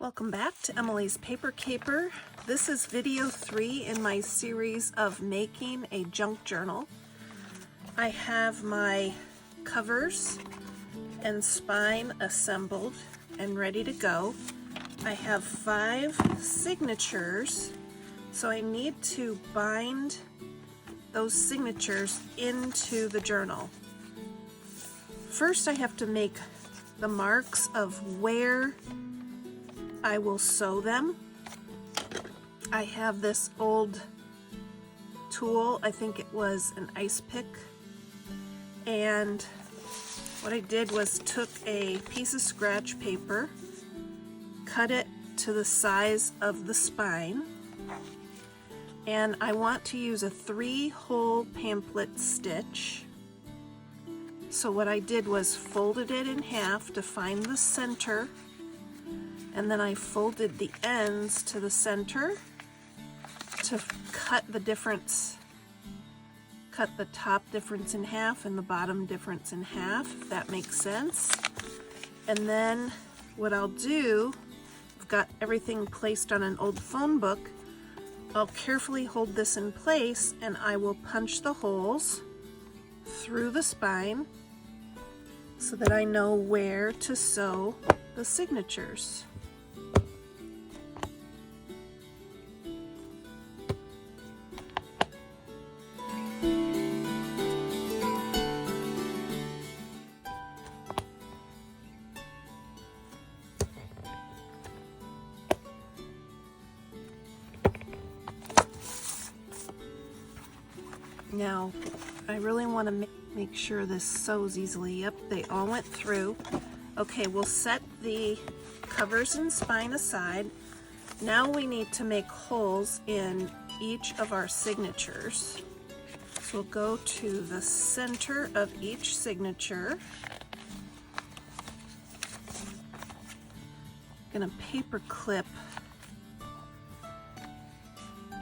Welcome back to Emilee's Paper Caper. This is video 3 in my series of making a junk journal. I have my covers and spine assembled and ready to go. I have 5 signatures, so I need to bind those signatures into the journal. First, I have to make the marks of where I will sew them. I have this old tool, I think it was an ice pick, and what I did was took a piece of scratch paper, cut it to the size of the spine, and I want to use a 3-hole pamphlet stitch. So what I did was folded it in half to find the center, and then I folded the ends to the center to cut the difference, cut the top difference in half and the bottom difference in half, if that makes sense. And then what I'll do, I've got everything placed on an old phone book, I'll carefully hold this in place and I will punch the holes through the spine so that I know where to sew the signatures. Now, I really want to make sure this sews easily. Yep, they all went through. Okay, we'll set the covers and spine aside. Now we need to make holes in each of our signatures. So we'll go to the center of each signature. I'm going to paper clip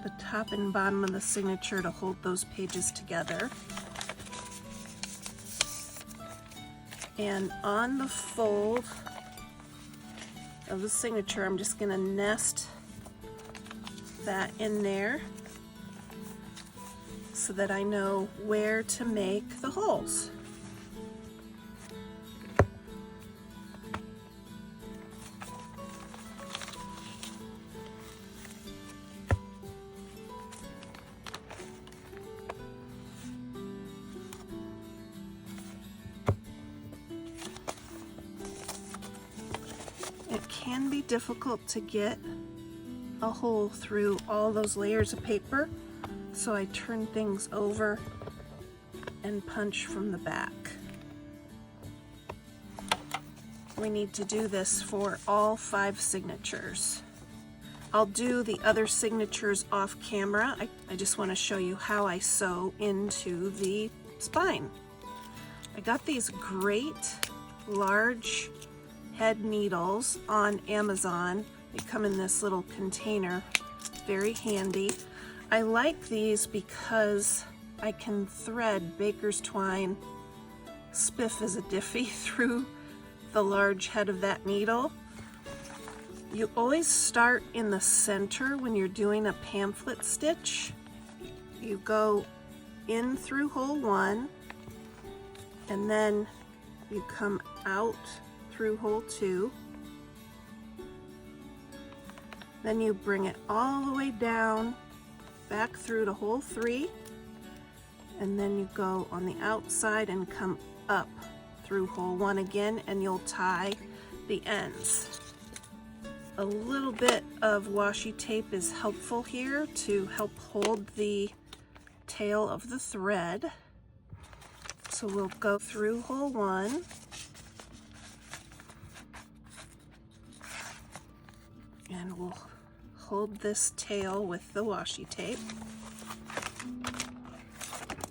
the top and bottom of the signature to hold those pages together. And on the fold of the signature, I'm just going to nest that in there so that I know where to make the holes. It can be difficult to get a hole through all those layers of paper, so I turn things over and punch from the back. We need to do this for all 5 signatures. I'll do the other signatures off camera. I just want to show you how I sew into the spine. I got these great large head needles on Amazon. They come in this little container, very handy. I like these because I can thread baker's twine spiff as a diffie through the large head of that needle. You always start in the center when you're doing a pamphlet stitch. You go in through hole 1 and then you come out through hole 2, then you bring it all the way down back through to hole 3, and then you go on the outside and come up through hole 1 again, and you'll tie the ends. A little bit of washi tape is helpful here to help hold the tail of the thread. So we'll go through hole 1, and we'll hold this tail with the washi tape.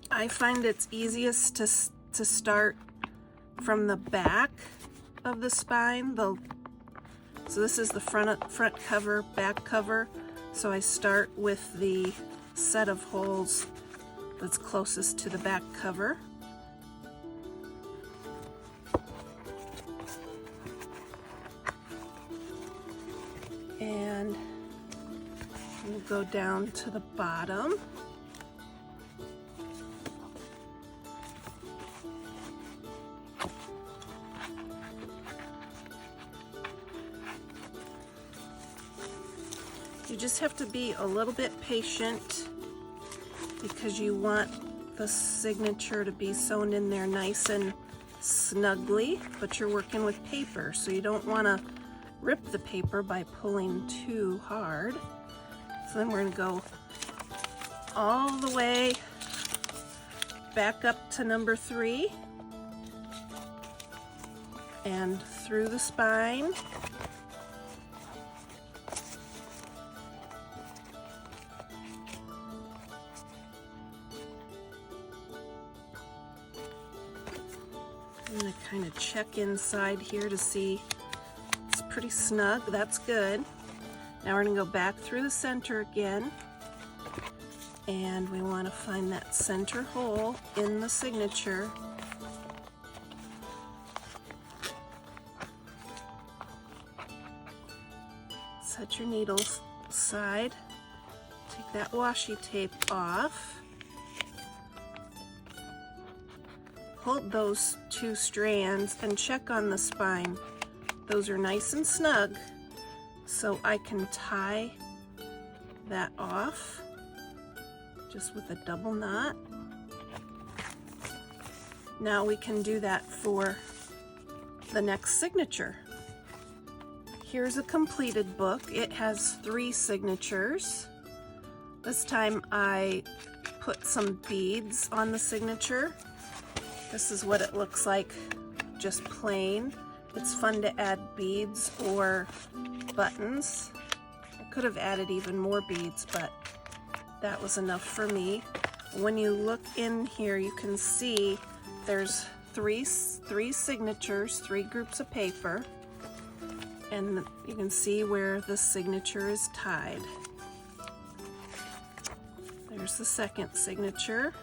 I find it's easiest to start from the back of the spine. So this is the front cover, back cover. So I start with the set of holes that's closest to the back cover. And we'll go down to the bottom. You just have to be a little bit patient because you want the signature to be sewn in there nice and snugly, but you're working with paper, so you don't want to rip the paper by pulling too hard. So then we're going to go all the way back up to number 3 and through the spine. I'm going to kind of check inside here to see it's pretty snug. That's good. Now we're going to go back through the center again, and we want to find that center hole in the signature. Set your needle aside. Take that washi tape off. Hold those 2 strands and check on the spine. Those are nice and snug, so I can tie that off just with a double knot. Now we can do that for the next signature. Here's a completed book. It has 3 signatures. This time I put some beads on the signature. This is what it looks like, just plain. It's fun to add beads or buttons. I could have added even more beads, but that was enough for me. When you look in here, you can see there's three signatures, 3 groups of paper, and you can see where the signature is tied. There's the second signature.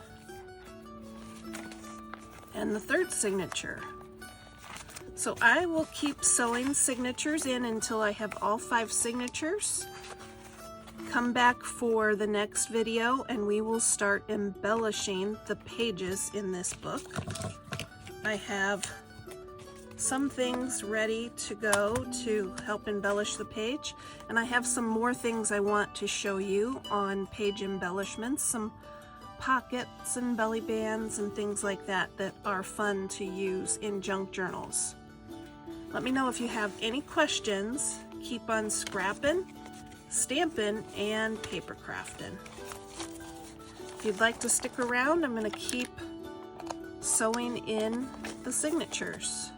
And the 3rd signature. So I will keep sewing signatures in until I have all 5 signatures. Come back for the next video and we will start embellishing the pages in this book. I have some things ready to go to help embellish the page, and I have some more things I want to show you on page embellishments, some pockets and belly bands and things like that that are fun to use in junk journals. Let me know if you have any questions. Keep on scrapping, stamping, and paper crafting. If you'd like to stick around, I'm going to keep sewing in the signatures.